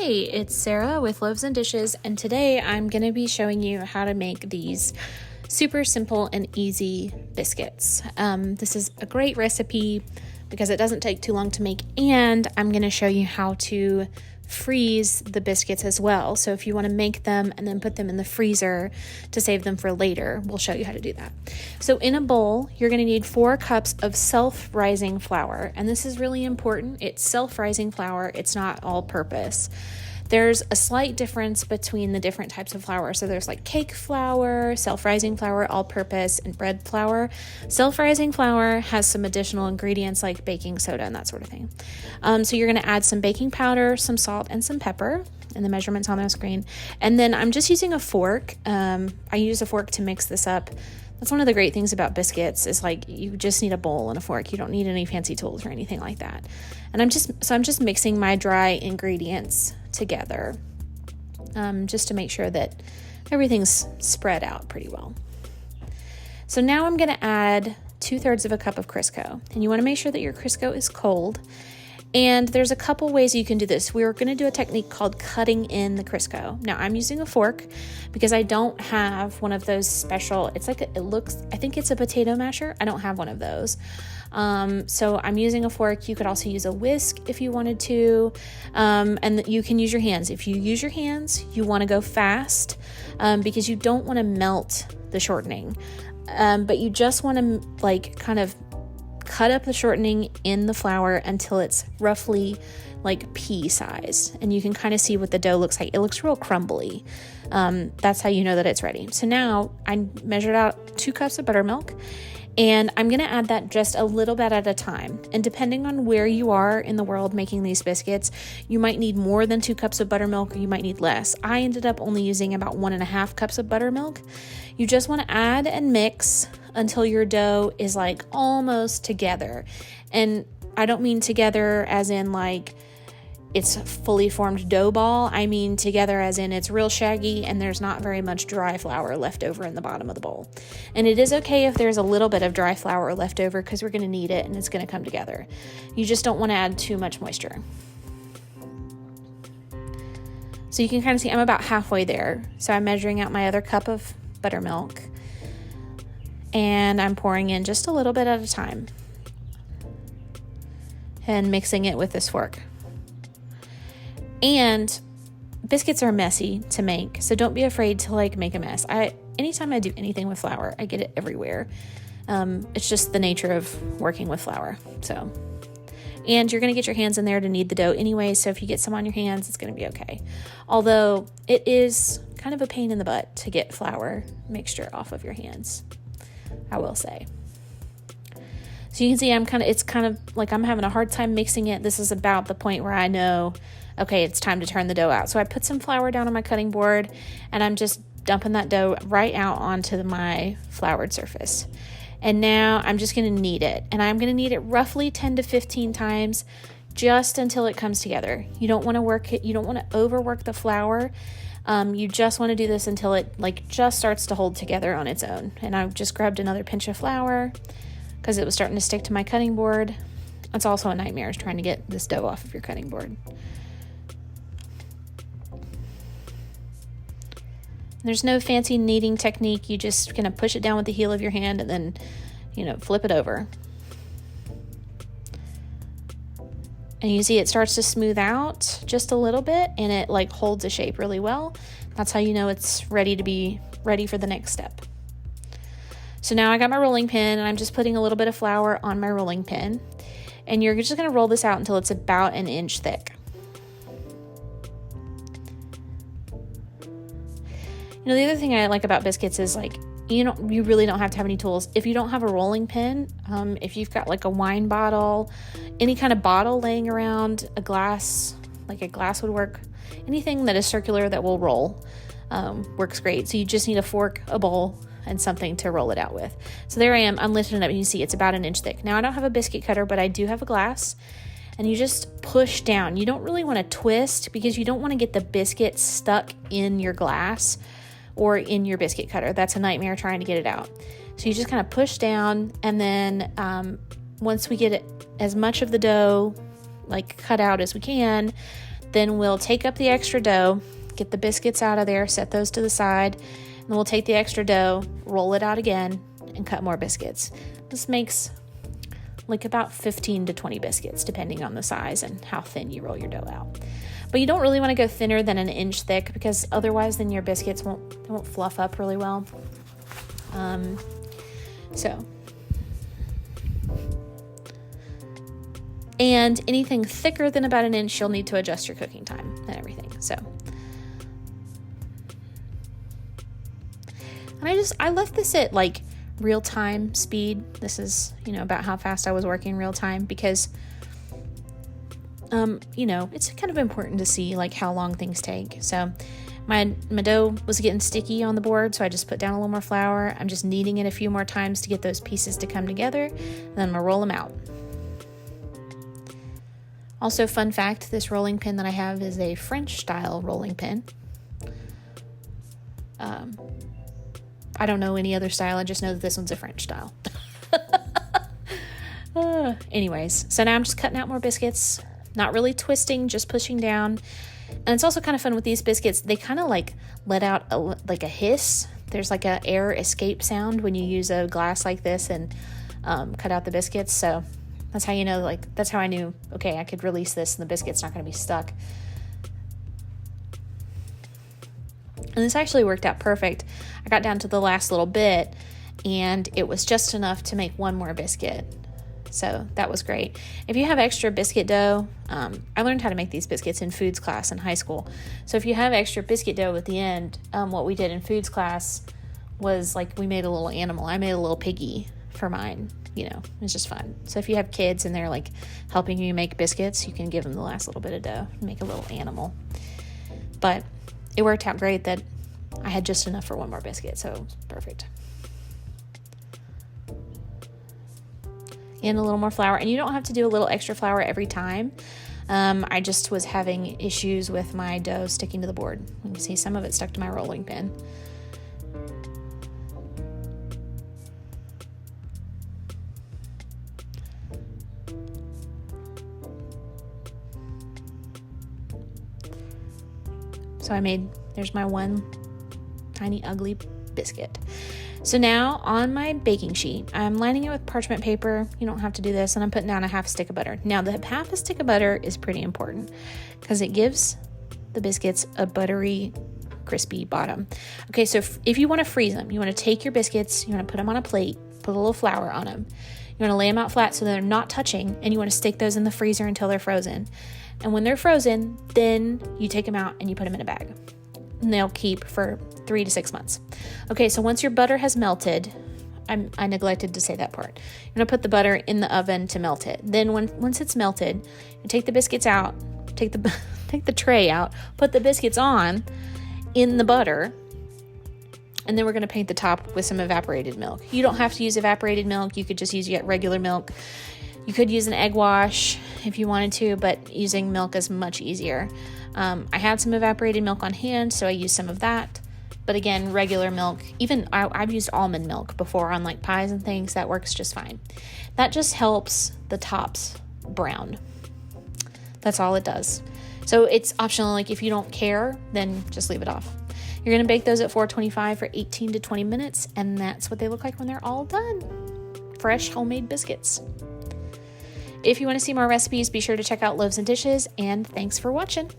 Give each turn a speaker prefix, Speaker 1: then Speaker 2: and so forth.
Speaker 1: Hey, it's Sarah with Loaves and Dishes, and today I'm going to be showing you how to make these super simple and easy biscuits. This is a great recipe because it doesn't take too long to make, and I'm going to show you how to freeze the biscuits as well. So if you want to make them and then put them in the freezer to save them for later, we'll show you how to do that. So in a bowl, you're going to need 4 cups of self-rising flour, and this is really important. It's self-rising flour. It's not all-purpose. There's a slight difference between the different types of flour. So there's like cake flour, self-rising flour, all-purpose, and bread flour. Self-rising flour has some additional ingredients like baking soda and that sort of thing. So you're going to add some baking powder, some salt, and some pepper, and the measurements on the screen. And then I'm just using a fork. I use a fork to mix this up. That's one of the great things about biscuits is like you just need a bowl and a fork. You don't need any fancy tools or anything like that. And I'm just mixing my dry ingredients together just to make sure that everything's spread out pretty well. So now I'm going to add 2/3 of a cup of Crisco, and you want to make sure that your Crisco is cold. And there's a couple ways you can do this. We're going to do a technique called cutting in the Crisco. Now I'm using a fork because I don't have one of those special, I think it's a potato masher. I don't have one of those. So I'm using a fork. You could also use a whisk if you wanted to. And you can use your hands. If you use your hands, you want to go fast, because you don't want to melt the shortening. But you just want to kind of cut up the shortening in the flour until it's roughly like pea size, and you can kind of see what the dough looks like. It looks real crumbly. That's how you know that it's ready. So now I measured out 2 cups of buttermilk, and I'm going to add that just a little bit at a time. And depending on where you are in the world making these biscuits, you might need more than 2 cups of buttermilk, or you might need less. I ended up only using about 1.5 cups of buttermilk. You just want to add and mix until your dough is like almost together. And I don't mean together as in like it's a fully formed dough ball. I mean together as in it's real shaggy and there's not very much dry flour left over in the bottom of the bowl. And it is okay if there's a little bit of dry flour left over because we're going to need it and it's going to come together. You just don't want to add too much moisture. So you can kind of see I'm about halfway there. So I'm measuring out my other cup of buttermilk, and I'm pouring in just a little bit at a time and mixing it with this fork. And biscuits are messy to make, so don't be afraid to make a mess. Anytime I do anything with flour, I get it everywhere. It's just the nature of working with flour. So, and you're going to get your hands in there to knead the dough anyway, so if you get some on your hands, it's going to be okay. Although it is kind of a pain in the butt to get flour mixture off of your hands, I will say. So you can see it's kind of like I'm having a hard time mixing it. This is about the point where I know, okay, it's time to turn the dough out. So I put some flour down on my cutting board, and I'm just dumping that dough right out onto my floured surface. And now I'm just going to knead it. And I'm going to knead it roughly 10 to 15 times just until it comes together. You don't want to work it. You don't want to overwork the flour. You just want to do this until it just starts to hold together on its own. And I've just grabbed another pinch of flour because it was starting to stick to my cutting board. It's also a nightmare trying to get this dough off of your cutting board. There's no fancy kneading technique. You just kind of push it down with the heel of your hand and then, flip it over. And you see it starts to smooth out just a little bit, and it holds a shape really well. That's how you know it's ready for the next step. So now I got my rolling pin, and I'm just putting a little bit of flour on my rolling pin. And you're just going to roll this out until it's about 1 inch thick. The other thing I like about biscuits is you really don't have to have any tools. If you don't have a rolling pin, if you've got a wine bottle, any kind of bottle laying around, a glass would work. Anything that is circular that will roll works great. So you just need a fork, a bowl, and something to roll it out with. So there I am. I'm lifting it up, and you see it's about 1 inch thick. Now I don't have a biscuit cutter, but I do have a glass. And you just push down. You don't really want to twist because you don't want to get the biscuit stuck in your glass or in your biscuit cutter. That's a nightmare trying to get it out. So you just kind of push down, and then once we get as much of the dough cut out as we can, Then we'll take up the extra dough, get the biscuits out of there, set those to the side, and then we'll take the extra dough, roll it out again, and cut more biscuits. This makes like about 15 to 20 biscuits, depending on the size and how thin you roll your dough out. But you don't really want to go thinner than an inch thick, because otherwise then your biscuits won't fluff up really well. And anything thicker than about an inch, you'll need to adjust your cooking time and everything. So, and I left this at like real-time speed. This is, about how fast I was working real-time, because, it's kind of important to see like how long things take. So my dough was getting sticky on the board, so I just put down a little more flour. I'm just kneading it a few more times to get those pieces to come together, and then I'm gonna roll them out. Also, fun fact, this rolling pin that I have is a French style rolling pin. I don't know any other style. I just know that this one's a French style. Anyways, so now I'm just cutting out more biscuits, not really twisting, just pushing down. And it's also kind of fun with these biscuits. They kind of like let out a hiss. There's like a air escape sound when you use a glass like this and cut out the biscuits. So that's how that's how I knew, okay, I could release this and the biscuit's not going to be stuck. And this actually worked out perfect. I got down to the last little bit, and it was just enough to make one more biscuit. So that was great. If you have extra biscuit dough, I learned how to make these biscuits in foods class in high school. So if you have extra biscuit dough at the end, what we did in foods class was like we made a little animal. I made a little piggy for mine. It was just fun. So if you have kids and they're like helping you make biscuits, you can give them the last little bit of dough and make a little animal. But it worked out great that I had just enough for one more biscuit, so it was perfect. And a little more flour, and you don't have to do a little extra flour every time. I just was having issues with my dough sticking to the board. You can see some of it stuck to my rolling pin. So there's my one tiny ugly biscuit. So now on my baking sheet, I'm lining it with parchment paper. You don't have to do this. And I'm putting down a half stick of butter. Now the half a stick of butter is pretty important because it gives the biscuits a buttery, crispy bottom. Okay, so if you want to freeze them, you want to take your biscuits, you want to put them on a plate, put a little flour on them. You want to lay them out flat so they're not touching, and you want to stick those in the freezer until they're frozen. And when they're frozen, then you take them out and you put them in a bag. And they'll keep for 3 to 6 months. Okay, so once your butter has melted, I neglected to say that part. You're going to put the butter in the oven to melt it. Then once it's melted, you take the biscuits out, take the tray out, put the biscuits on in the butter, and then we're going to paint the top with some evaporated milk. You don't have to use evaporated milk. You could just use regular milk. You could use an egg wash if you wanted to, but using milk is much easier. I had some evaporated milk on hand, so I used some of that. But again, regular milk, even I've used almond milk before on like pies and things. That works just fine. That just helps the tops brown. That's all it does. So it's optional. Like if you don't care, then just leave it off. You're going to bake those at 425 for 18 to 20 minutes, and that's what they look like when they're all done. Fresh homemade biscuits. If you want to see more recipes, be sure to check out Loaves and Dishes, and thanks for watching.